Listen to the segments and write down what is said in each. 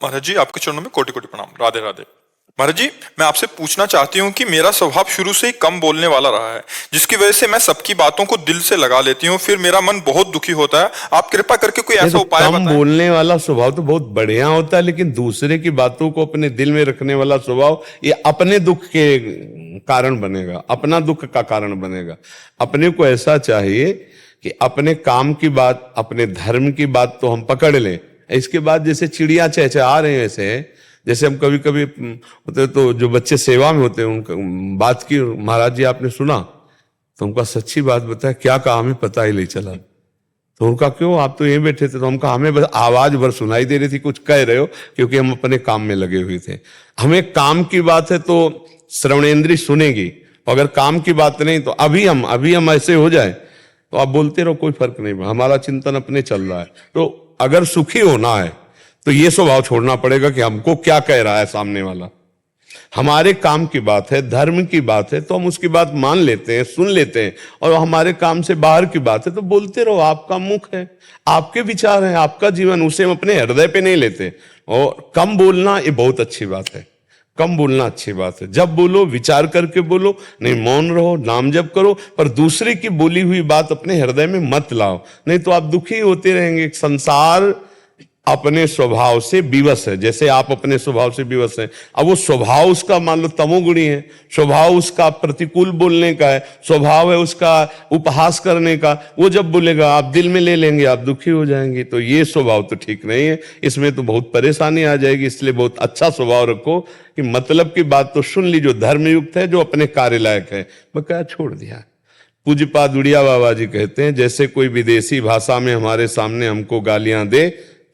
महाराज जी, आपके चरणों में कोटि कोटि प्रणाम। राधे राधे। महाराज जी, मैं आपसे पूछना चाहती हूँ कि मेरा स्वभाव शुरू से ही कम बोलने वाला रहा है, जिसकी वजह से मैं सबकी बातों को दिल से लगा लेती हूँ, फिर मेरा मन बहुत दुखी होता है। आप कृपा करके कोई ये ऐसा तो उपाय कम बताएं। बोलने वाला स्वभाव तो बहुत बढ़िया होता है, लेकिन दूसरे की बातों को अपने दिल में रखने वाला स्वभाव ये अपने दुख के कारण बनेगा, अपना दुख का कारण बनेगा। अपने को ऐसा चाहिए कि अपने काम की बात, अपने धर्म की बात तो हम पकड़ लें। इसके बाद जैसे चिड़िया चहचहा रहे हैं, ऐसे जैसे हम कभी कभी होते तो जो बच्चे सेवा में होते हैं उनका बात की, महाराज जी आपने सुना? तो उनका सच्ची बात बताया, क्या कहा हमें पता ही नहीं चला। तो उनका क्यों, आप तो यहीं बैठे थे? तो हम कहा हमें बस आवाज भर सुनाई दे रही थी कुछ कह रहे हो, क्योंकि हम अपने काम में लगे हुए थे। हमें काम की बात है तो श्रवणेंद्रिय सुनेगी, अगर काम की बात नहीं तो अभी हम ऐसे हो जाए तो आप बोलते रहो, कोई फर्क नहीं, हमारा चिंतन अपने चल रहा है। तो अगर सुखी होना है तो ये स्वभाव छोड़ना पड़ेगा कि हमको क्या कह रहा है सामने वाला। हमारे काम की बात है, धर्म की बात है, तो हम उसकी बात मान लेते हैं, सुन लेते हैं। और हमारे काम से बाहर की बात है तो बोलते रहो, आपका मुख है, आपके विचार हैं, आपका जीवन, उसे हम अपने हृदय पे नहीं लेते। और कम बोलना ये बहुत अच्छी बात है, कम बोलना अच्छी बात है। जब बोलो विचार करके बोलो, नहीं मौन रहो, नाम जप करो, पर दूसरे की बोली हुई बात अपने हृदय में मत लाओ, नहीं तो आप दुखी होते रहेंगे। संसार अपने स्वभाव से विवश है, जैसे आप अपने स्वभाव से विवश हैं। अब वो स्वभाव उसका मान लो तमोगुणी है, स्वभाव उसका प्रतिकूल बोलने का है, स्वभाव है उसका उपहास करने का। वो जब बोलेगा आप दिल में ले लेंगे, आप दुखी हो जाएंगे। तो ये स्वभाव तो ठीक नहीं है, इसमें तो बहुत परेशानी आ जाएगी। इसलिए बहुत अच्छा स्वभाव रखो कि मतलब की बात तो सुन ली, जो धर्मयुक्त है, जो अपने कार्य लायक है, बकाया छोड़ दिया। पूज्यपाद उड़िया बाबा जी कहते हैं, जैसे कोई विदेशी भाषा में हमारे सामने हमको गालियां दे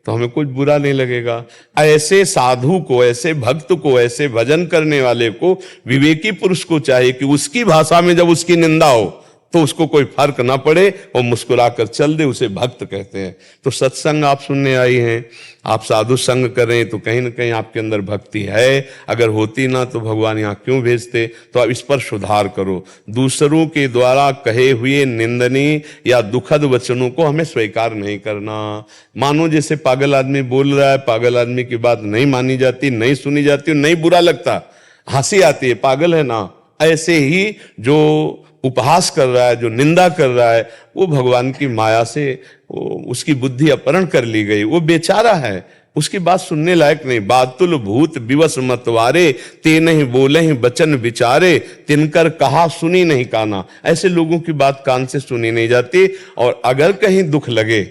तो हमें कुछ बुरा नहीं लगेगा। ऐसे साधु को, ऐसे भक्त को, ऐसे भजन करने वाले को, विवेकी पुरुष को चाहिए कि उसकी भाषा में जब उसकी निंदा हो तो उसको कोई फर्क ना पड़े और मुस्कुराकर चल दे, उसे भक्त कहते हैं। तो सत्संग आप सुनने आई हैं, आप साधु संग कर रहे हैं, तो कहीं ना कहीं आपके अंदर भक्ति है। अगर होती ना तो भगवान यहाँ क्यों भेजते? तो आप इस पर सुधार करो। दूसरों के द्वारा कहे हुए निंदनीय या दुखद वचनों को हमें स्वीकार नहीं करना। मानो जैसे पागल आदमी बोल रहा है, पागल आदमी की बात नहीं मानी जाती, नहीं सुनी जाती, नहीं बुरा लगता, हंसी आती है, पागल है ना। ऐसे ही जो उपहास कर रहा है, जो निंदा कर रहा है, वो भगवान की माया से उसकी बुद्धि अपहरण कर ली गई, वो बेचारा है, उसकी बात सुनने लायक नहीं। बातुल भूत विवश मतवारे, ते नहीं बोले ही बचन विचारे, तिनकर कहा सुनी नहीं काना। ऐसे लोगों की बात कान से सुनी नहीं जाती। और अगर कहीं दुख लगे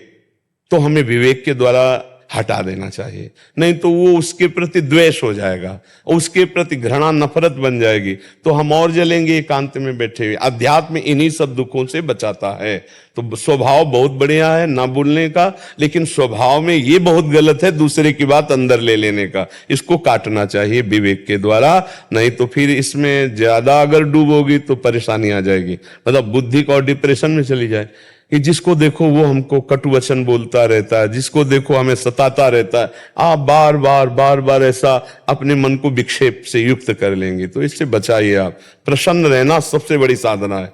तो हमें विवेक के द्वारा हटा देना चाहिए, नहीं तो वो उसके प्रति द्वेष हो जाएगा, उसके प्रति घृणा नफरत बन जाएगी, तो हम और जलेंगे एकांत में बैठे हुए। अध्यात्म इन्हीं सब दुखों से बचाता है। तो स्वभाव बहुत बढ़िया है ना बोलने का, लेकिन स्वभाव में ये बहुत गलत है दूसरे की बात अंदर ले लेने का। इसको काटना चाहिए विवेक के द्वारा, नहीं तो फिर इसमें ज्यादा अगर डूबोगी तो परेशानी आ जाएगी, मतलब बुद्धि को डिप्रेशन में चली जाए कि जिसको देखो वो हमको कटु वचन बोलता रहता है, जिसको देखो हमें सताता रहता है। आप बार बार ऐसा अपने मन को विक्षेप से युक्त कर लेंगे, तो इससे बचाइए आप। प्रसन्न रहना सबसे बड़ी साधना है,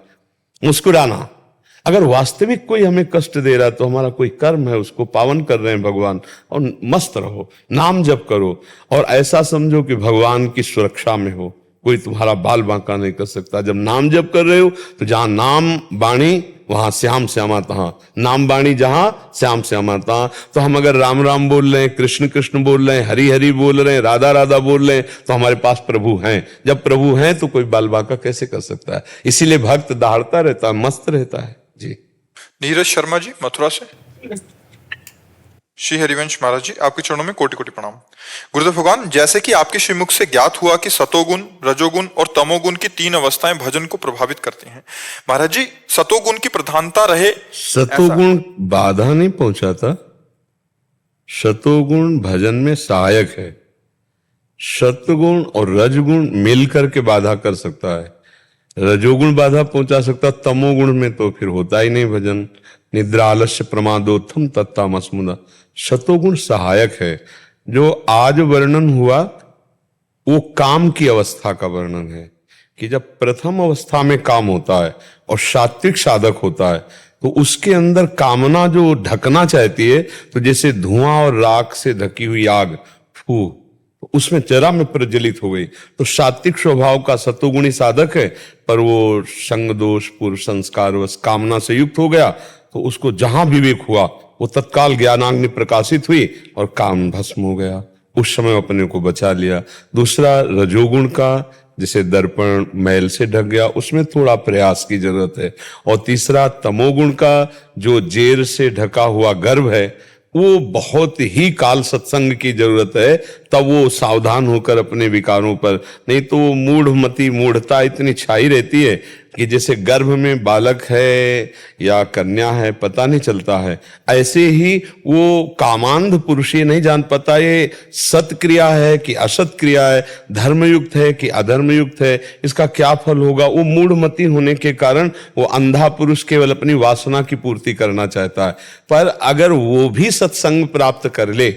मुस्कुराना। अगर वास्तविक कोई हमें कष्ट दे रहा है तो हमारा कोई कर्म है, उसको पावन कर रहे हैं भगवान, और मस्त रहो, नाम जप करो, और ऐसा समझो कि भगवान की सुरक्षा में हो, कोई तुम्हारा बाल बांका नहीं कर सकता। जब नाम जप कर रहे हो तो जहां नाम वाणी वहां श्याम श्यामा तहां, नाम वाणी जहां श्याम श्यामा तहां। तो हम अगर राम राम बोल रहे हैं, कृष्ण कृष्ण बोल रहे हैं, हरि हरि बोल रहे हैं, राधा राधा बोल रहे हैं, तो हमारे पास प्रभु हैं। जब प्रभु हैं तो कोई बाल बांका कैसे कर सकता है? इसीलिए भक्त दहाड़ता रहता है, मस्त रहता है जी। नीरज शर्मा जी, मथुरा से। श्री हरिवंश महाराज जी, आपके चरणों में कोटि कोटि प्रणाम। गुरुदेव भगवान, जैसे कि आपके श्रीमुख से ज्ञात हुआ कि सतोगुण, रजोगुण और तमोगुण की 3 अवस्थाएं भजन को प्रभावित करती हैं। महाराज जी, सतोगुण की प्रधानता रहे। सतोगुण बाधा नहीं पहुंचाता, सतोगुण भजन में सहायक है। सतगुण और रजगुण मिलकर के बाधा कर सकता है, रजोगुण बाधा पहुंचा सकता, तमोगुण में तो फिर होता ही नहीं भजन। निद्रा आलस्य प्रमादोत्थम तत्तामस्मुदा। सतोगुण सहायक है। जो आज वर्णन हुआ वो काम की अवस्था का वर्णन है, कि जब प्रथम अवस्था में काम होता है और सात्विक साधक होता है तो उसके अंदर कामना जो ढकना चाहती है, तो जैसे धुआं और राख से ढकी हुई आग फू, उसमें जरा में प्रज्वलित हो गई। तो सात्विक स्वभाव का सतोगुणी साधक है, पर वो संग दोष पूर्व संस्कार वश कामना से युक्त हो गया, तो उसको जहां विवेक हुआ वो तत्काल ज्ञानाग्नि प्रकाशित हुई और काम भस्म हो गया। उस समय अपने को बचा लिया। दूसरा रजोगुण का, जैसे दर्पण मैल से ढक गया, उसमें थोड़ा प्रयास की जरूरत है। और तीसरा तमोगुण का, जो जेर से ढका हुआ गर्भ है, वो बहुत ही काल सत्संग की जरूरत है, तब वो सावधान होकर अपने विकारों पर, नहीं तो मूढ़मती मूढ़ता इतनी छाई रहती है कि जैसे गर्भ में बालक है या कन्या है पता नहीं चलता है, ऐसे ही वो कामांध पुरुष ये नहीं जान पाता ये सत क्रिया है कि असत क्रिया है, धर्मयुक्त है कि अधर्मयुक्त है, इसका क्या फल होगा। वो मूढ़मती होने के कारण वो अंधा पुरुष केवल अपनी वासना की पूर्ति करना चाहता है। पर अगर वो भी सत्संग प्राप्त कर ले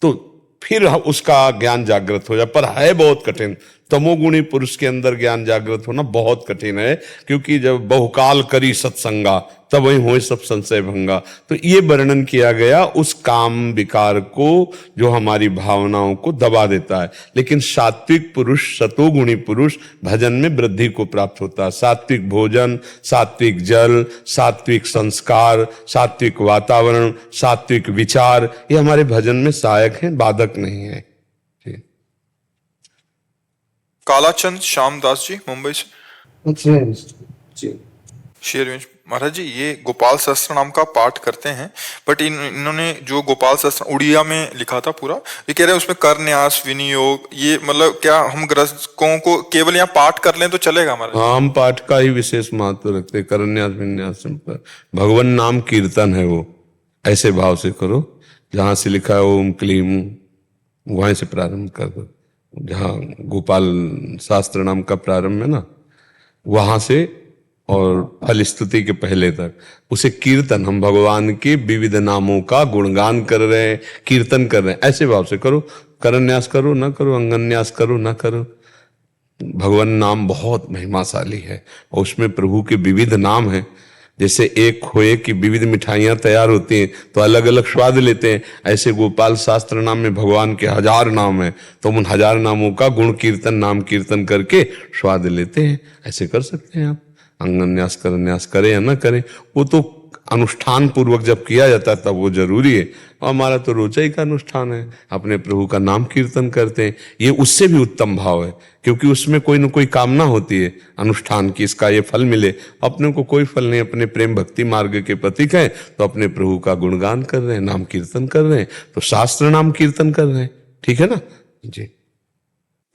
तो फिर उसका ज्ञान जागृत हो जाए, पर है बहुत कठिन। तमोगुणी पुरुष के अंदर ज्ञान जागृत होना बहुत कठिन है, क्योंकि जब बहुकाल करी सत्संगा तब वही हो सब संशय भंगा। तो ये वर्णन किया गया उस काम विकार को जो हमारी भावनाओं को दबा देता है। लेकिन सात्विक पुरुष, सतोगुणी पुरुष भजन में वृद्धि को प्राप्त होता है। सात्विक भोजन, सात्विक जल, सात्विक संस्कार, सात्विक वातावरण, सात्विक विचार, ये हमारे भजन में सहायक हैं, बाधक नहीं है। कालाचंद श्यामदास जी मुंबई से। शेरवंश महाराज जी, ये गोपाल सहस्त्र नाम का पाठ करते हैं, बट इन्होंने जो गोपाल सहस्त्र उड़िया में लिखा था पूरा, ये कह रहे हैं उसमें कर न्यास विनियोग, ये मतलब क्या हम ग्रस्तों को केवल यहाँ पाठ कर लें तो चलेगा हमारा? हाँ, हम पाठ का ही विशेष महत्व रखते। कर न्यास विन्यास पर भगवान नाम कीर्तन है, वो ऐसे भाव से करो जहां से लिखा है ओम क्लीम, वहीं से प्रारंभ कर दो। जहाँ गोपाल शास्त्र नाम का प्रारंभ है ना, वहां से और फल स्तुति के पहले तक उसे कीर्तन, हम भगवान के विविध नामों का गुणगान कर रहे हैं, कीर्तन कर रहे हैं, ऐसे भाव से करो। करन्यास करो ना करो, अंगन्यास करो ना करो, भगवान नाम बहुत महिमाशाली है और उसमें प्रभु के विविध नाम हैं। जैसे एक खोए की विविध मिठाइयां तैयार होती हैं तो अलग अलग स्वाद लेते हैं, ऐसे गोपाल शास्त्र नाम में भगवान के 1000 नाम हैं, तो उन 1000 नामों का गुण कीर्तन, नाम कीर्तन करके स्वाद लेते हैं। ऐसे कर सकते हैं आप। अंगन्यास करन्यास करें या ना करें, वो तो अनुष्ठान पूर्वक जब किया जाता है तब वो जरूरी है। और हमारा तो रोजा ही का अनुष्ठान है, अपने प्रभु का नाम कीर्तन करते हैं, ये उससे भी उत्तम भाव है, क्योंकि उसमें कोई न कोई कामना होती है अनुष्ठान की, इसका ये फल मिले। अपने को कोई फल नहीं, अपने प्रेम भक्ति मार्ग के प्रतीक हैं, तो अपने प्रभु का गुणगान कर रहे हैं, नाम कीर्तन कर रहे हैं, तो शास्त्र नाम कीर्तन कर रहे हैं, ठीक है ना जी।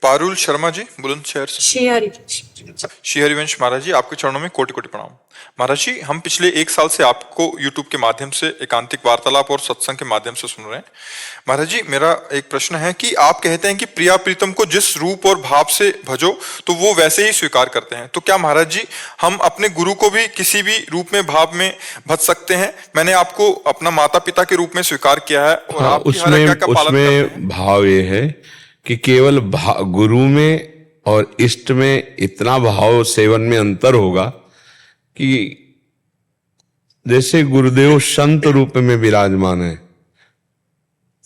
पारुल शर्मा जी बुलंदशहर से। श्री हरिवंश महाराज जी, आपके चरणों में कोटि कोटि प्रणाम। महाराज जी, हम पिछले 1 साल से आपको YouTube के माध्यम से एकांतिक वार्तालाप और सत्संग के माध्यम से सुन रहे हैं। महाराज जी, मेरा एक प्रश्न है कि आप कहते हैं कि प्रिया प्रीतम को जिस रूप और भाव से भजो तो वो वैसे ही स्वीकार करते हैं, तो क्या महाराज जी हम अपने गुरु को भी किसी भी रूप में भाव में भज सकते हैं? मैंने आपको अपना माता पिता के रूप में स्वीकार किया है और हाँ, आपकी हर आज्ञा का पालन करते हैं। भाव ये है कि केवल गुरु में और इष्ट में इतना भाव सेवन में अंतर होगा कि जैसे गुरुदेव संत रूप में विराजमान है,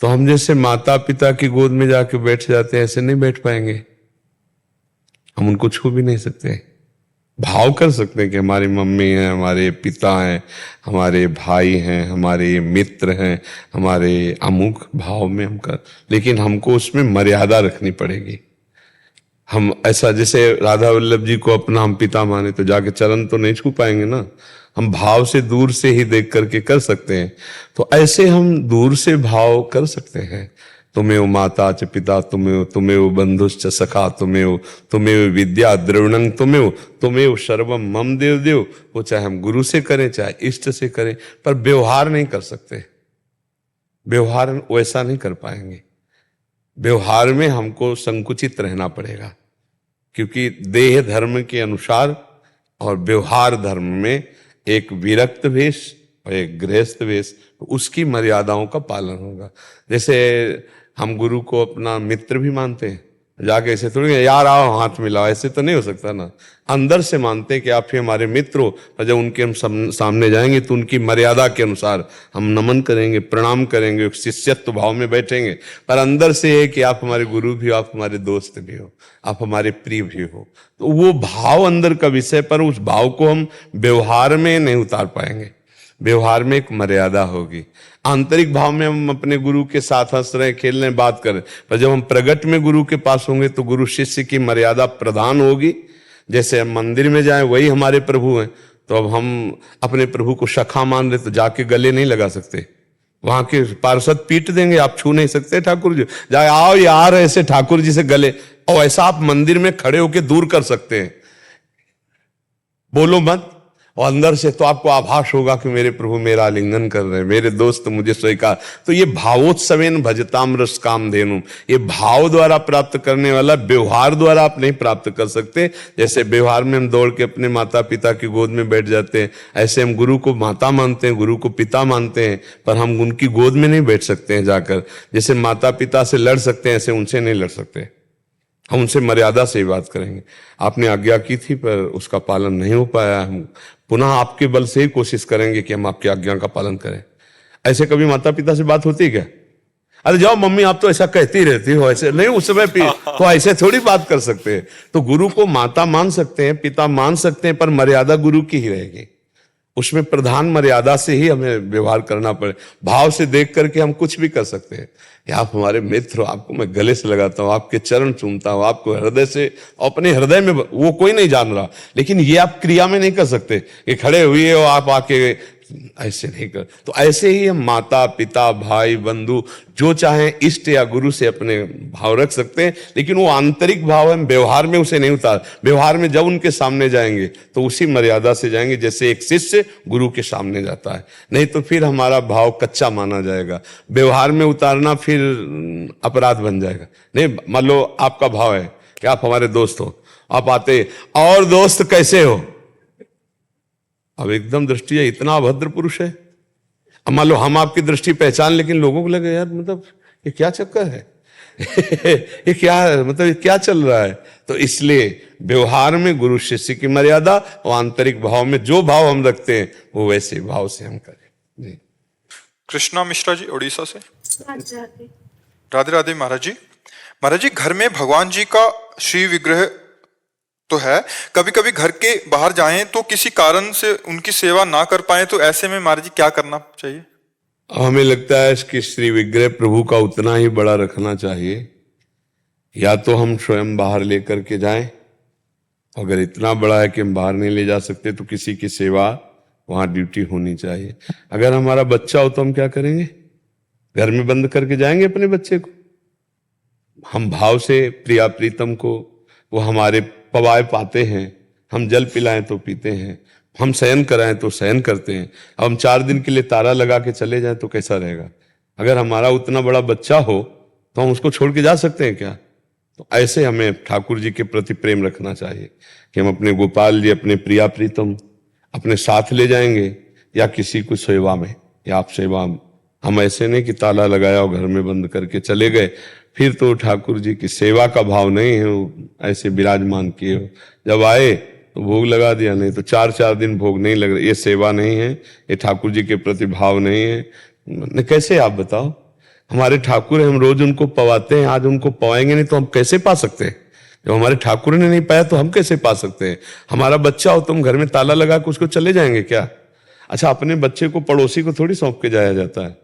तो हम जैसे माता पिता की गोद में जाके बैठ जाते हैं, ऐसे नहीं बैठ पाएंगे। हम उनको छू भी नहीं सकते। भाव कर सकते हैं कि हमारी मम्मी है, हमारे पिता हैं, हमारे भाई हैं, हमारे मित्र हैं, हमारे अमुक भाव में हम कर, लेकिन हमको उसमें मर्यादा रखनी पड़ेगी। हम ऐसा जैसे राधा वल्लभ जी को अपना हम पिता माने तो जाके चरण तो नहीं छू पाएंगे ना, हम भाव से दूर से ही देख करके कर सकते हैं। तो ऐसे हम दूर से भाव कर सकते हैं। तुमेव माता च पिता तुमेव बंधुश्च सखा तुमेव विद्या द्रविणं तुमेव सर्वम मम देव देव। वो चाहे हम गुरु से करें चाहे इष्ट से करें, पर व्यवहार नहीं कर सकते। व्यवहार वैसा नहीं कर पाएंगे। व्यवहार में हमको संकुचित रहना पड़ेगा, क्योंकि देह धर्म के अनुसार और व्यवहार धर्म में एक विरक्त वेश और एक गृहस्थ वेश, उसकी मर्यादाओं का पालन होगा। जैसे हम गुरु को अपना मित्र भी मानते हैं, जाके ऐसे थोड़ी यार आओ हाथ मिलाओ, ऐसे तो नहीं हो सकता ना। अंदर से मानते हैं कि आप ही हमारे मित्र हो, और जब उनके हम सामने जाएंगे तो उनकी मर्यादा के अनुसार हम नमन करेंगे, प्रणाम करेंगे, शिष्यत्व भाव में बैठेंगे। पर अंदर से है कि आप हमारे गुरु भी हो, आप हमारे दोस्त भी हो, आप हमारे प्रिय भी हो। तो वो भाव अंदर का विषय, पर उस भाव को हम व्यवहार में नहीं उतार पाएंगे। व्यवहार में एक मर्यादा होगी। आंतरिक भाव में हम अपने गुरु के साथ हंस रहे, खेल रहे, बात करें, पर जब हम प्रगट में गुरु के पास होंगे तो गुरु शिष्य की मर्यादा प्रधान होगी। जैसे हम मंदिर में जाएं, वही हमारे प्रभु हैं, तो अब हम अपने प्रभु को सखा मान रहे तो जाके गले नहीं लगा सकते, वहां के पार्षद पीट देंगे, आप छू नहीं सकते ठाकुर जी। जाए आओ यार ऐसे ठाकुर जी से गले, और ऐसा आप मंदिर में खड़े होके दूर कर सकते हैं, बोलो मत। और अंदर से तो आपको आभास होगा कि मेरे प्रभु मेरा आलिंगन कर रहे हैं, मेरे दोस्त मुझे स्वीकार। तो ये भावोत्सवेन भजताम रस कामधेनु, ये भाव द्वारा प्राप्त करने वाला, व्यवहार द्वारा आप नहीं प्राप्त कर सकते। जैसे व्यवहार में हम दौड़ के अपने माता पिता की गोद में बैठ जाते हैं, ऐसे हम गुरु को माता मानते हैं, गुरु को पिता मानते हैं, पर हम उनकी गोद में नहीं बैठ सकते हैं जाकर। जैसे माता पिता से लड़ सकते हैं, ऐसे उनसे नहीं लड़ सकते। हम उनसे मर्यादा से ही बात करेंगे। आपने आज्ञा की थी पर उसका पालन नहीं हो पाया, हम पुनः आपके बल से ही कोशिश करेंगे कि हम आपकी आज्ञा का पालन करें। ऐसे कभी माता पिता से बात होती है क्या? अरे जाओ मम्मी आप तो ऐसा कहती रहती हो, ऐसे नहीं, उस समय तो ऐसे थोड़ी बात कर सकते हैं। तो गुरु को माता मान सकते हैं, पिता मान सकते हैं, पर मर्यादा गुरु की ही रहेगी। उसमें प्रधान मर्यादा से ही हमें व्यवहार करना पड़े। भाव से देख करके हम कुछ भी कर सकते हैं। या आप हमारे मित्र हो, आपको मैं गले से लगाता हूँ, आपके चरण चूमता हूँ, आपको हृदय से, अपने हृदय में, वो कोई नहीं जान रहा, लेकिन ये आप क्रिया में नहीं कर सकते कि खड़े हुए हो आप आके, ऐसे नहीं कर। तो ऐसे ही हम माता पिता भाई बंधु जो चाहें इष्ट या गुरु से अपने भाव रख सकते हैं, लेकिन वो आंतरिक भाव है, व्यवहार में उसे नहीं उतार। व्यवहार में जब उनके सामने जाएंगे तो उसी मर्यादा से जाएंगे जैसे एक शिष्य गुरु के सामने जाता है, नहीं तो फिर हमारा भाव कच्चा माना जाएगा। व्यवहार में उतारना फिर अपराध बन जाएगा। नहीं, मान लो आपका भाव है कि आप हमारे दोस्त हो, आप आते और दोस्त कैसे हो, अब एकदम दृष्टि है इतना अभद्र पुरुष है। अब मान लो हम आपकी दृष्टि पहचान, लेकिन लोगों को लगे यार मतलब ये क्या चक्कर है ये क्या मतलब ये क्या चल रहा है। तो इसलिए व्यवहार में गुरु शिष्य की मर्यादा, और आंतरिक भाव में जो भाव हम रखते हैं वो वैसे भाव से हम करें। जी। कृष्णा मिश्रा जी उड़ीसा से। राधे राधे राधे महाराज जी। महाराज जी, घर में भगवान जी का श्री विग्रह तो है, कभी कभी घर के बाहर जाएं तो किसी कारण से उनकी सेवा ना कर पाए, तो ऐसे में महाराज जी क्या करना चाहिए? हमें लगता है कि श्री विग्रह प्रभु का उतना ही बड़ा रखना चाहिए, या तो हम स्वयं बाहर लेकर के जाएं, अगर इतना बड़ा है कि हम बाहर नहीं ले जा सकते तो किसी की सेवा वहां ड्यूटी होनी चाहिए। अगर हमारा बच्चा हो तो हम क्या करेंगे? घर में बंद करके जाएंगे अपने बच्चे को? हम भाव से प्रिया प्रीतम को, वो हमारे पवाए पाते हैं, हम जल पिलाएं तो पीते हैं, हम शयन कराएं तो शयन करते हैं। अब हम 4 दिन के लिए तारा लगा के चले जाएं तो कैसा रहेगा? अगर हमारा उतना बड़ा बच्चा हो तो हम उसको छोड़ के जा सकते हैं क्या? तो ऐसे हमें ठाकुर जी के प्रति प्रेम रखना चाहिए कि हम अपने गोपाल जी, अपने प्रिया प्रीतम अपने साथ ले जाएंगे, या किसी को सेवा में, या आप सेवा। हम ऐसे नहीं कि ताला लगाया और घर में बंद करके चले गए, फिर तो ठाकुर जी की सेवा का भाव नहीं है, वो ऐसे विराजमान किए हो, जब आए तो भोग लगा दिया, नहीं तो 4-4 दिन भोग नहीं लग रहा। ये सेवा नहीं है, ये ठाकुर जी के प्रति भाव नहीं है। कैसे आप बताओ? हमारे ठाकुर हम रोज उनको पवाते हैं, आज उनको पवाएंगे नहीं तो हम कैसे पा सकते हैं? जब हमारे ठाकुर ने नहीं पाया तो हम कैसे पा सकते हैं? हमारा बच्चा हो तो हम घर में ताला लगा के उसको चले जाएंगे क्या? अच्छा, अपने बच्चे को पड़ोसी को थोड़ी सौंप के जाया जाता है,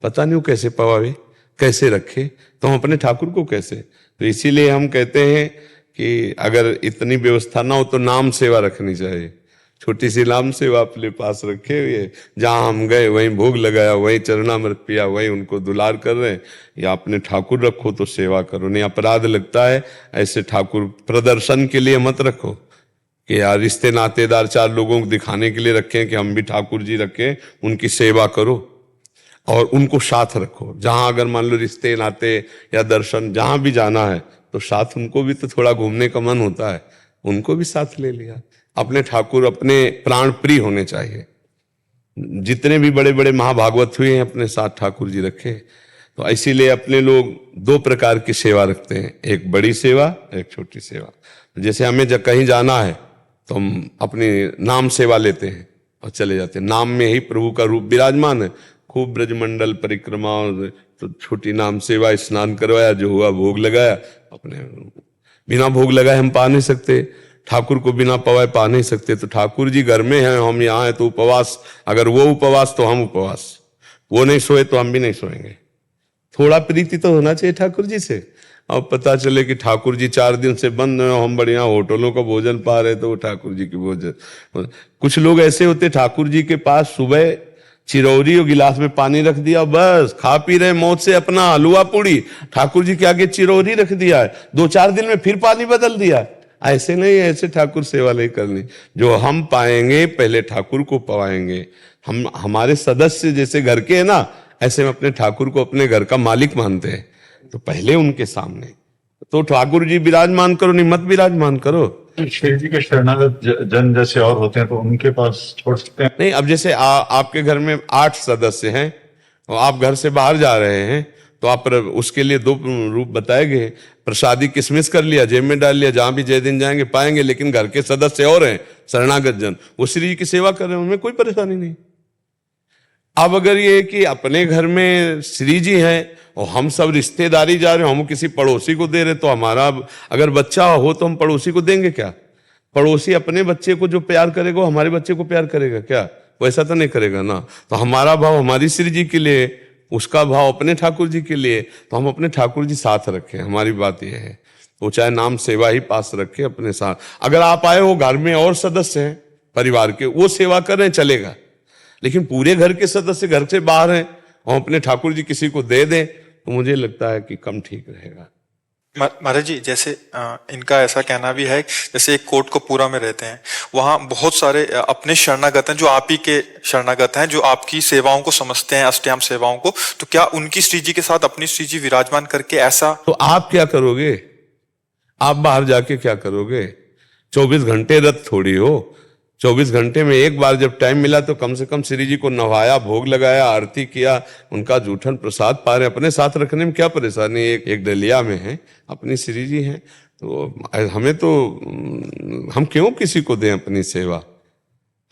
पता नहीं वो कैसे पवावे, कैसे रखे, तो हम अपने ठाकुर को कैसे? तो इसीलिए हम कहते हैं कि अगर इतनी व्यवस्था ना हो तो नाम सेवा रखनी चाहिए। छोटी सी नाम सेवा अपने पास रखे हुए, जहां हम गए वहीं भोग लगाया, वहीं चरणामृत पिया, वहीं उनको दुलार कर रहे हैं। या अपने ठाकुर रखो तो सेवा करो, नहीं अपराध लगता है। ऐसे ठाकुर प्रदर्शन के लिए मत रखो कि यार रिश्ते नातेदार 4 लोगों को दिखाने के लिए रखें कि हम भी ठाकुर जी रखें, उनकी सेवा करो और उनको साथ रखो। जहां अगर मान लो रिश्ते नाते या दर्शन जहां भी जाना है तो साथ उनको भी तो थोड़ा घूमने का मन होता है, उनको भी साथ ले लिया। अपने ठाकुर अपने प्राण प्रिय होने चाहिए। जितने भी बड़े बड़े महाभागवत हुए हैं अपने साथ ठाकुर जी रखे। तो इसीलिए अपने लोग दो प्रकार की सेवा रखते हैं, एक बड़ी सेवा, एक छोटी सेवा। जैसे हमें जब कहीं जाना है तो हम अपनी नाम सेवा लेते हैं और चले जाते हैं। नाम में ही प्रभु का रूप विराजमान है। खूब ब्रजमंडल परिक्रमा, और तो छोटी नाम सेवा, स्नान करवाया, जो हुआ भोग लगाया। अपने बिना भोग लगाए हम पा नहीं सकते, ठाकुर को बिना पवाए पा नहीं सकते। तो ठाकुर जी घर में हैं, हम यहाँ हैं, तो उपवास, अगर वो उपवास तो हम उपवास। वो नहीं सोए तो हम भी नहीं सोएंगे। थोड़ा प्रीति तो होना चाहिए ठाकुर जी से। अब पता चले कि ठाकुर जी 4 दिन से बंद हैं, हम बढ़िया होटलों का भोजन पा रहे, तो वो ठाकुर जी की भोजन। कुछ लोग ऐसे होते, ठाकुर जी के पास सुबह चिरौरी और गिलास में पानी रख दिया, बस खा पी रहे मौत से अपना हलवा पूड़ी, ठाकुर जी के आगे चिरौरी रख दिया है, 2-4 दिन में फिर पानी बदल दिया। ऐसे नहीं, ऐसे ठाकुर सेवा नहीं करनी। जो हम पाएंगे पहले ठाकुर को पवाएंगे। हम हमारे सदस्य जैसे घर के हैं ना, ऐसे हम अपने ठाकुर को अपने घर का मालिक मानते हैं, तो पहले उनके सामने तो ठाकुर जी विराजमान करो, नहीं मत विराजमान करो। श्री जी के शरणागत जन जैसे और होते हैं तो उनके पास छोड़ सकते हैं? नहीं, अब जैसे आपके घर में 8 सदस्य हैं और आप घर से बाहर जा रहे हैं, तो आप उसके लिए 2 रूप बताए गए। प्रसादी किसमिस कर लिया, जेब में डाल लिया, जहां भी जय दिन जाएंगे पाएंगे। लेकिन घर के सदस्य और हैं शरणागत जन, वो श्री जी की सेवा कर रहे हैं, उनमें कोई परेशानी नहीं। अब अगर ये कि अपने घर में श्री जी हैं और हम सब रिश्तेदारी जा रहे हो, हम किसी पड़ोसी को दे रहे, तो हमारा अगर बच्चा हो तो हम पड़ोसी को देंगे क्या? पड़ोसी अपने बच्चे को जो प्यार करेगा वो हमारे बच्चे को प्यार करेगा क्या? वैसा तो नहीं करेगा ना। तो हमारा भाव हमारी श्री जी के लिए, उसका भाव अपने ठाकुर जी के लिए, तो हम अपने ठाकुर जी साथ रखें। हमारी बात यह है, वो चाहे नाम सेवा ही पास रखे अपने साथ। अगर आप आए हो, घर में और सदस्य हैं परिवार के, वो सेवा कर रहे हैं, चलेगा। लेकिन पूरे घर के सदस्य घर से बाहर हैं, हम अपने ठाकुर जी किसी को दे दें, तो मुझे लगता है कि कम ठीक रहेगा। महाराज जी, जैसे इनका ऐसा कहना भी है, जैसे एक कोटकपूरा में रहते हैं, वहाँ बहुत सारे अपने शरणागत हैं जो आप ही के शरणागत हैं, जो आपकी सेवाओं को समझते हैं, अष्टयाम सेवाओं को। तो क्या उनकी श्री जी के साथ अपनी श्री जी विराजमान करके ऐसा? तो आप क्या करोगे? आप बाहर जाके क्या करोगे? 24 घंटे रथ थोड़ी हो। 24 घंटे में एक बार जब टाइम मिला तो कम से कम श्री जी को नवाया, भोग लगाया, आरती किया, उनका जूठन प्रसाद पा रहे, अपने साथ रखने में क्या परेशानी? एक डलिया में है, अपनी श्री जी हैं, तो हमें तो हम क्यों किसी को दें अपनी सेवा?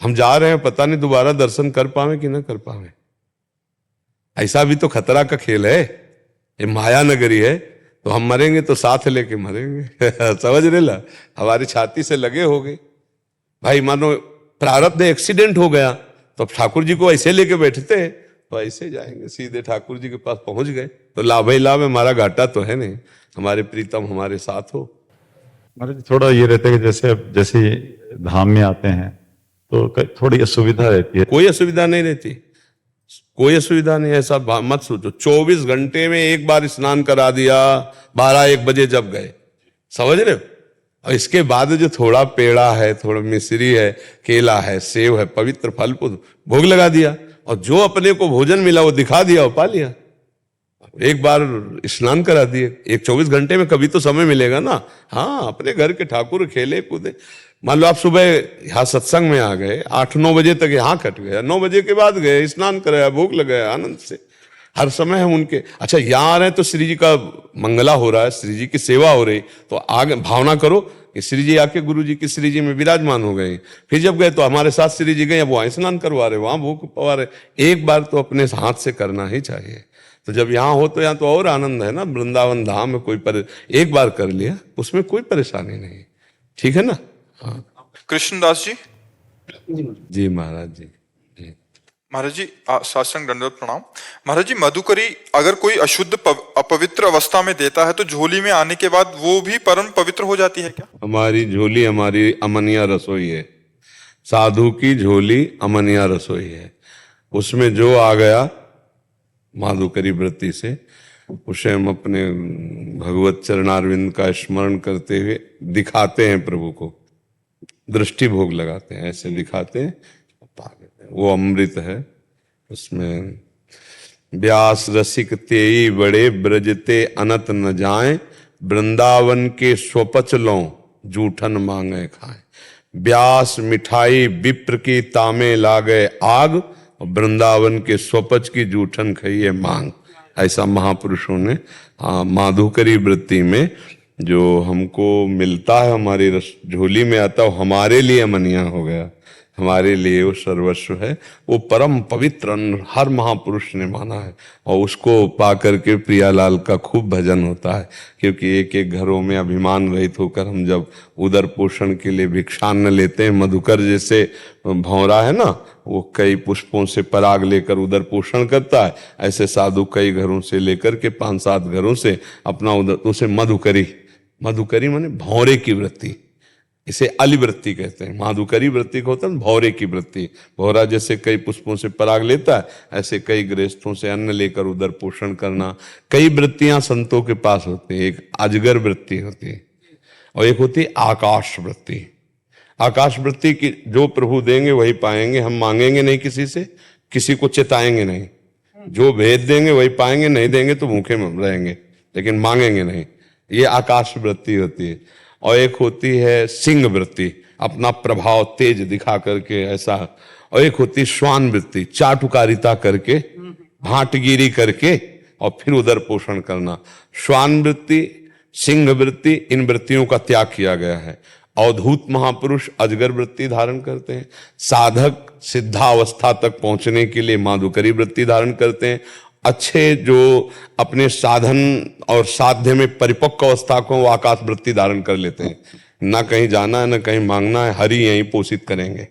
हम जा रहे हैं, पता नहीं दोबारा दर्शन कर पावे कि ना कर पावे। ऐसा भी तो खतरा का खेल है, ये माया नगरी है। तो हम मरेंगे तो साथ लेके मरेंगे समझ रहे ला, हमारी छाती से लगे हो गए। भाई मानो प्रारब्ध एक्सीडेंट हो गया तो ठाकुर जी को ऐसे लेके बैठते हैं, तो ऐसे जाएंगे सीधे ठाकुर जी के पास पहुंच गए, तो लाभ ही लाभ, हमारा घाटा तो है नहीं, हमारे प्रीतम हमारे साथ हो। महाराज थोड़ा ये रहता है कि जैसे धाम में आते हैं तो थोड़ी असुविधा रहती है। कोई असुविधा नहीं रहती, कोई असुविधा नहीं, ऐसा मत सोचो। 24 घंटे में एक बार स्नान करा दिया, 12-1 बजे जब गए, समझ रहे हो? और इसके बाद जो थोड़ा पेड़ा है, थोड़ा मिश्री है, केला है, सेव है, पवित्र फल भोग लगा दिया, और जो अपने को भोजन मिला वो दिखा दिया और पा लिया। एक बार स्नान करा दिए, 24 घंटे में कभी तो समय मिलेगा ना। हाँ, अपने घर के ठाकुर खेले कूदे। मान लो आप सुबह यहाँ सत्संग में आ गए, 8-9 बजे तक यहाँ कट गया, 9 बजे के बाद गए, स्नान कराया, भोग लगाया, आनंद से। हर समय हम उनके, अच्छा यहाँ आ रहे हैं तो श्री जी का मंगला हो रहा है, श्री जी की सेवा हो रही, तो आगे भावना करो कि श्री जी आके गुरु जी की श्री जी में विराजमान हो गए। फिर जब गए तो हमारे साथ श्री जी गए, अब वहां स्नान करवा रहे, वहां भोग पवा रहे। एक बार तो अपने हाथ से करना ही चाहिए। तो जब यहाँ हो तो यहाँ तो और आनंद है ना, वृंदावन धाम में एक बार कर लिया, उसमें कोई परेशानी नहीं, ठीक है ना। हाँ। कृष्णदास जी। जी महाराज जी। महाराज जी, साष्टांग दंडवत प्रणाम। महाराज जी, मधुकरी अगर कोई अशुद्ध अपवित्र अवस्था में देता है तो झोली में आने के बाद वो भी परम पवित्र हो जाती है क्या? हमारी झोली हमारी अमनिया रसोई है, साधु की झोली अमनिया रसोई है। उसमें जो आ गया माधुकरी वृत्ति से, उसे हम अपने भगवत चरणारविंद का स्मरण करते हुए दिखाते हैं, प्रभु को दृष्टि भोग लगाते हैं, ऐसे दिखाते हैं, वो अमृत है। उसमें व्यास रसिक तेई बड़े ब्रजते अनत न जाए, वृंदावन के स्वपच लो जूठन मांगे खाए। व्यास मिठाई विप्र की तामे लागे आग, और वृंदावन के स्वपच की जूठन खाइए मांग। ऐसा महापुरुषों ने माधुकरी वृत्ति में जो हमको मिलता है, हमारी झोली में आता है, हमारे लिए अमनिया हो गया, हमारे लिए वो सर्वस्व है, वो परम पवित्र हर महापुरुष ने माना है। और उसको पा करके प्रियालाल का खूब भजन होता है, क्योंकि एक एक घरों में अभिमान रहित होकर हम जब उदर पोषण के लिए भिक्षान्न लेते हैं, मधुकर जैसे भौरा है ना, वो कई पुष्पों से पराग लेकर उदर पोषण करता है, ऐसे साधु कई घरों से लेकर के 5-7 घरों से अपना उदर, उसे मधुकरी माने भौरे की वृत्ति, इसे अली वृत्ति कहते हैं। माधुकरी वृत्ति को होता है भौरे की वृत्ति। भौरा जैसे कई पुष्पों से पराग लेता है, ऐसे कई गृहस्थों से अन्न लेकर उदर पोषण करना। कई वृत्तियां संतों के पास होती है, एक अजगर वृत्ति होती है और एक होती है आकाश वृत्ति। आकाश वृत्ति की जो प्रभु देंगे वही पाएंगे, हम मांगेंगे नहीं किसी से, किसी को चिताएंगे नहीं, जो भेज देंगे वही पाएंगे, नहीं देंगे तो भूखे रहेंगे, लेकिन मांगेंगे नहीं। ये आकाश वृत्ति होती है। और एक होती है सिंह वृत्ति, अपना प्रभाव तेज दिखा करके ऐसा। और एक होती श्वान वृत्ति, चाटुकारिता करके, भाटगिरी करके और फिर उदर पोषण करना। श्वान वृत्ति, सिंह वृत्ति, इन वृत्तियों का त्याग किया गया है। अवधूत महापुरुष अजगर वृत्ति धारण करते हैं। साधक सिद्धावस्था तक पहुंचने के लिए माधुकरी वृत्ति धारण करते हैं। अच्छे जो अपने साधन और साध्य में परिपक्व अवस्था को वो आकाश वृत्ति धारण कर लेते हैं। ना कहीं जाना है, ना कहीं मांगना है, हरि यहीं पोषित करेंगे,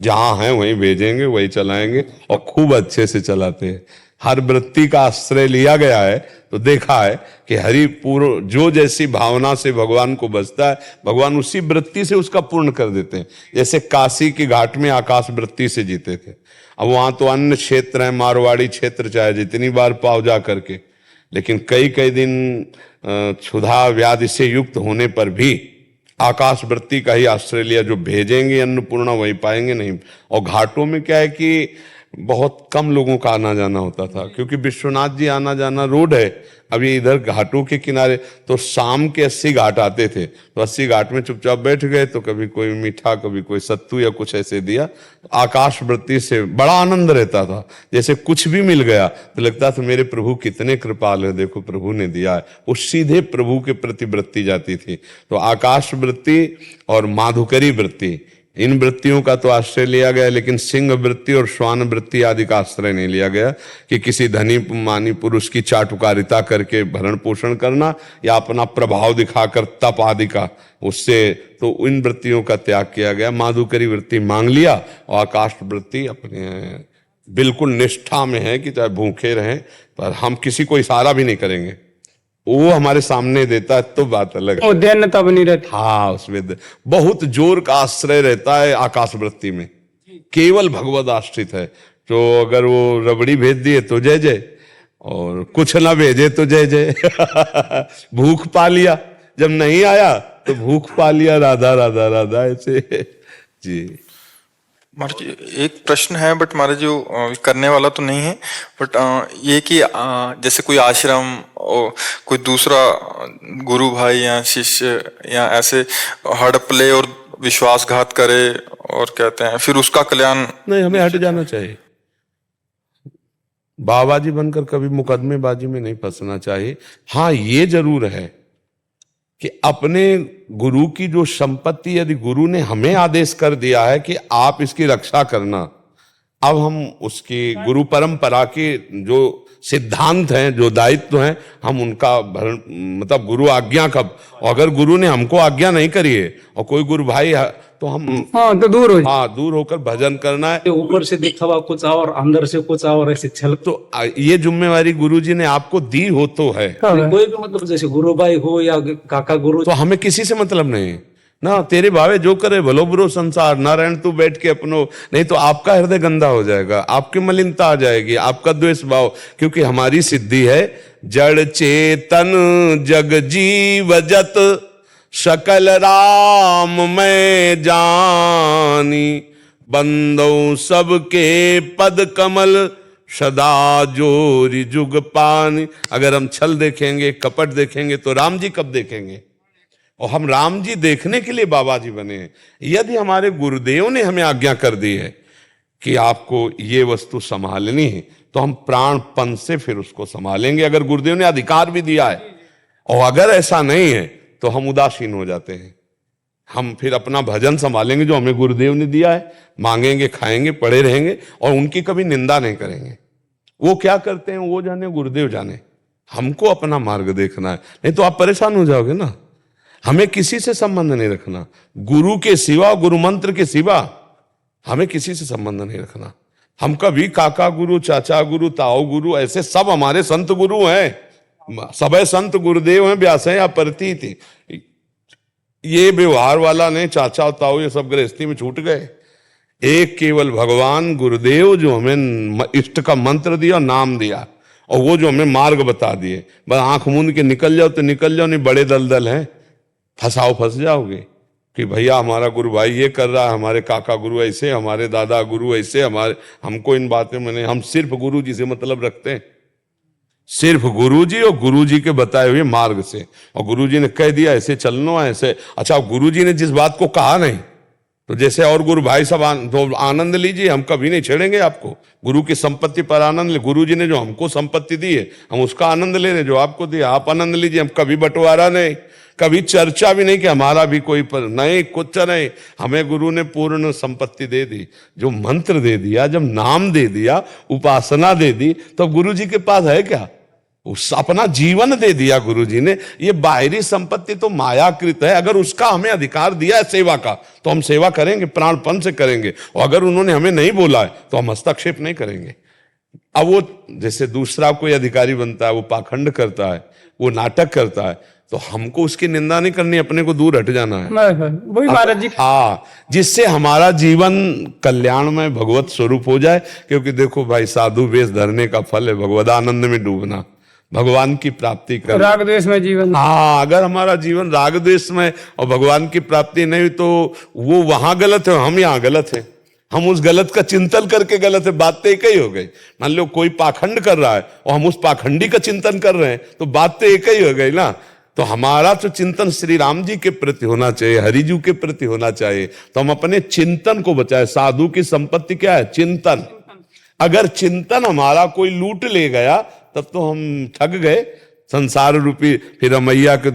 जहां है वहीं भेजेंगे, वही चलाएंगे और खूब अच्छे से चलाते हैं। हर वृत्ति का आश्रय लिया गया है तो देखा है कि हरि पूर्ण जो जैसी भावना से भगवान को बसता है, भगवान उसी वृत्ति से उसका पूर्ण कर देते हैं। जैसे काशी की घाट में आकाश वृत्ति से जीते थे। अब वहां तो अन्य क्षेत्र है, मारवाड़ी क्षेत्र, चाहे जितनी बार पाओ जा करके, लेकिन कई कई दिन क्षुधा व्याधि से युक्त होने पर भी आकाश वृत्ति का ही आश्रय लिया। जो भेजेंगे अन्नपूर्णा वही पाएंगे नहीं। और घाटों में क्या है कि बहुत कम लोगों का आना जाना होता था, क्योंकि विश्वनाथ जी आना जाना रोड है। अभी इधर घाटों के किनारे तो शाम के 80 घाट आते थे, तो 80 घाट में चुपचाप बैठ गए, तो कभी कोई मीठा, कभी कोई सत्तू या कुछ ऐसे दिया। आकाश वृत्ति से बड़ा आनंद रहता था। जैसे कुछ भी मिल गया तो लगता था मेरे प्रभु कितने कृपाल है, देखो प्रभु ने दिया है। वो सीधे प्रभु के प्रति वृत्ति जाती थी। तो आकाश वृत्ति और माधुकरी वृत्ति, इन वृत्तियों का तो आश्रय लिया गया, लेकिन सिंह वृत्ति और श्वान वृत्ति आदि का आश्रय नहीं लिया गया कि किसी धनी मानी पुरुष की चाटुकारिता करके भरण पोषण करना या अपना प्रभाव दिखाकर तप आदि का, उससे तो इन वृत्तियों का त्याग किया गया। माधुकरी वृत्ति मांग लिया और आकाश वृत्ति अपने बिल्कुल निष्ठा में है कि चाहे भूखे रहें, पर हम किसी को इशारा भी नहीं करेंगे, वो हमारे सामने देता है तो बात अलग है। उद्यन्नता बनी रहती। हाँ, उसमें बहुत जोर का आश्रय रहता है आकाश वृत्ति में, केवल भगवद आश्रित है। तो अगर वो रबड़ी भेज दिए तो जय जय, और कुछ ना भेजे तो जय जय। भूख पा लिया, जब नहीं आया तो भूख पा लिया, राधा राधा राधा ऐसे। जी महाराज जी एक प्रश्न है, बट महाराज जो करने वाला तो नहीं है, बट ये कि जैसे कोई आश्रम और कोई दूसरा गुरु भाई या शिष्य या ऐसे हड़पले और विश्वासघात करे और कहते हैं फिर उसका कल्याण नहीं, हमें हट जाना चाहिए। बाबाजी बनकर कभी मुकदमेबाजी में नहीं फंसना चाहिए। हाँ, ये जरूर है कि अपने गुरु की जो संपत्ति, यदि गुरु ने हमें आदेश कर दिया है कि आप इसकी रक्षा करना, अब हम उसकी गुरु परंपरा के जो सिद्धांत हैं, जो दायित्व हैं, हम उनका भरण, मतलब गुरु आज्ञा कब, अगर गुरु ने हमको आज्ञा नहीं करी है और कोई गुरु भाई तो हम तो दूर हो। हाँ, दूर होकर भजन करना है। ऊपर से दिखावा कुछ और, अंदर से कुछ और, ऐसे छल। तो ये जिम्मेवारी गुरुजी ने आपको दी हो तो है। कोई भी मतलब जैसे गुरु भाई हो या काका गुरु, तो हमें किसी से मतलब नहीं ना, तेरे भावे जो करे भलो बुरो संसार, नारायण तू बैठ के अपनो, नहीं तो आपका हृदय गंदा हो जाएगा, आपकी मलिनता आ जाएगी, आपका द्वेष भाव। क्योंकि हमारी सिद्धि है जड़ चेतन जग जीव जत सकल राम मैं जानी, बंदो सबके पद कमल सदा जोरी जुग पानी। अगर हम छल देखेंगे, कपट देखेंगे तो राम जी कब देखेंगे? और हम राम जी देखने के लिए बाबा जी बने हैं। यदि हमारे गुरुदेव ने हमें आज्ञा कर दी है कि आपको ये वस्तु संभालनी है, तो हम प्राणपन से फिर उसको संभालेंगे, अगर गुरुदेव ने अधिकार भी दिया है। और अगर ऐसा नहीं है तो हम उदासीन हो जाते हैं। हम फिर अपना भजन संभालेंगे जो हमें गुरुदेव ने दिया है, मांगेंगे, खाएंगे, पड़े रहेंगे और उनकी कभी निंदा नहीं करेंगे। वो क्या करते हैं वो जाने, गुरुदेव जाने। हमको अपना मार्ग देखना है, नहीं तो आप परेशान हो जाओगे ना। हमें किसी से संबंध नहीं रखना, गुरु के सिवा, गुरु मंत्र के सिवा हमें किसी से संबंध नहीं रखना। हम कभी काका गुरु, चाचा गुरु, ताऊ गुरु, ऐसे सब हमारे संत गुरु हैं। सब संत गुरुदेव हैं, व्यास हैं या प्रतीत। ये व्यवहार वाला नहीं, चाचा और ताऊ ये सब गृहस्थी में छूट गए। एक केवल भगवान गुरुदेव जो हमें इष्ट का मंत्र दिया और नाम दिया, और वो जो हमें मार्ग बता दिए। बस आंख मूंद के निकल जाओ तो निकल जाओ, नहीं बड़े दलदल हैं, फंस जाओगे कि भैया हमारा गुरु भाई ये कर रहा है, हमारे काका गुरु ऐसे, हमारे दादा गुरु ऐसे, हमको इन बातों में नहीं। हम सिर्फ गुरु जी से मतलब रखते हैं, सिर्फ गुरुजी और गुरुजी के बताए हुए मार्ग से। और गुरुजी ने कह दिया ऐसे चलना है, ऐसे। अच्छा, गुरुजी ने जिस बात को कहा नहीं, तो जैसे और गुरु भाई सब तो आनंद लीजिए, हम कभी नहीं छेड़ेंगे आपको। गुरु की संपत्ति पर आनंद ले। गुरुजी ने जो हमको संपत्ति दी है, हम उसका आनंद ले रहे, जो आपको दिया आप आनंद लीजिए। हम कभी बंटवारा नहीं, कभी चर्चा भी नहीं कि हमारा भी कोई पर नहीं, कुछ नहीं। हमें गुरु ने पूर्ण संपत्ति दे दी, जो मंत्र दे दिया, जब नाम दे दिया, उपासना दे दी, तो गुरु जी के पास है क्या? उस अपना जीवन दे दिया गुरु जी ने। ये बाहरी संपत्ति तो मायाकृत है। अगर उसका हमें अधिकार दिया है सेवा का, तो हम सेवा करेंगे, प्राणपन से करेंगे। और अगर उन्होंने हमें नहीं बोला है तो हम हस्तक्षेप नहीं करेंगे। अब वो जैसे दूसरा कोई अधिकारी बनता है, वो पाखंड करता है, वो नाटक करता है, तो हमको उसकी निंदा नहीं करनी, अपने को दूर हट जाना है। वही महाराज जी। हाँ, जिससे हमारा जीवन कल्याण में भगवत स्वरूप हो जाए। क्योंकि देखो भाई, साधु वेश धरने का फल है भगवदानंद में डूबना, भगवान की प्राप्ति करना। राग द्वेष में जीवन। हाँ, अगर हमारा जीवन राग द्वेष में और भगवान की प्राप्ति नहीं, तो वो वहां गलत है, हम यहाँ गलत है। हम उस गलत का चिंतन करके गलत है, बात तो एक ही हो गई। मान लो कोई पाखंड कर रहा है और हम उस पाखंडी का चिंतन कर रहे हैं, तो बात तो एक ही हो गई ना। तो हमारा तो चिंतन श्री राम जी के प्रति होना चाहिए, हरिजू के प्रति होना चाहिए। तो हम अपने चिंतन को बचाए। साधु की संपत्ति क्या है? चिंतन। अगर चिंतन हमारा कोई लूट ले गया, तब तो हम ठग गए संसार रूपी फिर मैया के